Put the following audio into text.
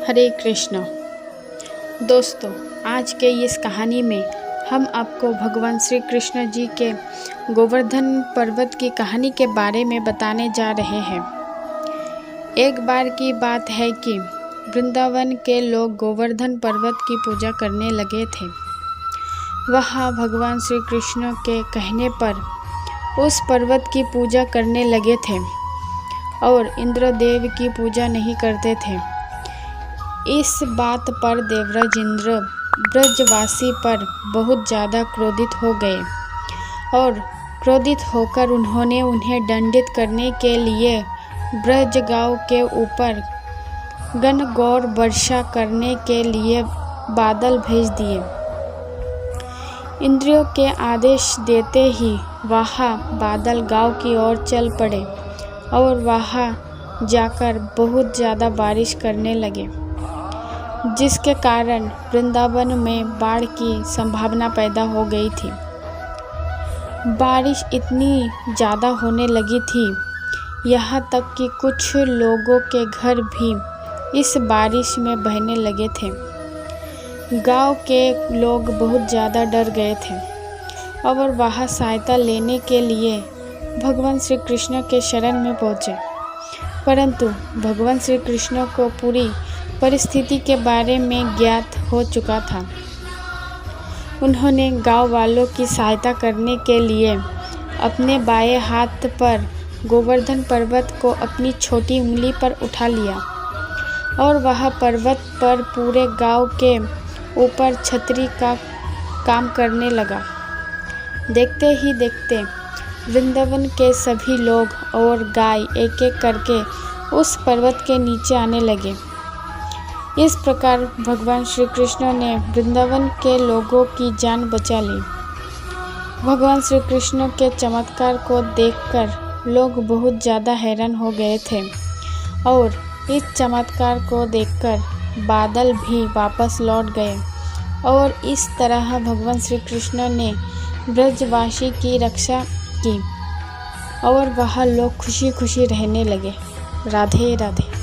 हरे कृष्ण। दोस्तों, आज के इस कहानी में हम आपको भगवान श्री कृष्ण जी के गोवर्धन पर्वत की कहानी के बारे में बताने जा रहे हैं। एक बार की बात है कि वृंदावन के लोग गोवर्धन पर्वत की पूजा करने लगे थे। वह भगवान श्री कृष्ण के कहने पर उस पर्वत की पूजा करने लगे थे और इंद्रदेव की पूजा नहीं करते थे। इस बात पर देवराज इंद्र ब्रजवासी पर बहुत ज़्यादा क्रोधित हो गए और क्रोधित होकर उन्होंने उन्हें दंडित करने के लिए ब्रज गांव के ऊपर घनघोर वर्षा करने के लिए बादल भेज दिए। इंद्रियों के आदेश देते ही वहाँ बादल गांव की ओर चल पड़े और वहाँ जाकर बहुत ज़्यादा बारिश करने लगे, जिसके कारण वृंदावन में बाढ़ की संभावना पैदा हो गई थी। बारिश इतनी ज़्यादा होने लगी थी, यहाँ तक कि कुछ लोगों के घर भी इस बारिश में बहने लगे थे। गांव के लोग बहुत ज़्यादा डर गए थे और वहाँ सहायता लेने के लिए भगवान श्री कृष्ण के शरण में पहुँचे, परंतु भगवान श्री कृष्ण को पूरी परिस्थिति के बारे में ज्ञात हो चुका था। उन्होंने गांव वालों की सहायता करने के लिए अपने बाएं हाथ पर गोवर्धन पर्वत को अपनी छोटी उंगली पर उठा लिया और वह पर्वत पर पूरे गांव के ऊपर छतरी का काम करने लगा। देखते ही देखते वृंदावन के सभी लोग और गाय एक एक करके उस पर्वत के नीचे आने लगे। इस प्रकार भगवान श्री कृष्ण ने वृंदावन के लोगों की जान बचा ली। भगवान श्री कृष्ण के चमत्कार को देखकर लोग बहुत ज़्यादा हैरान हो गए थे और इस चमत्कार को देखकर बादल भी वापस लौट गए और इस तरह भगवान श्री कृष्ण ने ब्रजवासी की रक्षा की और वह लोग खुशी खुशी रहने लगे। राधे राधे।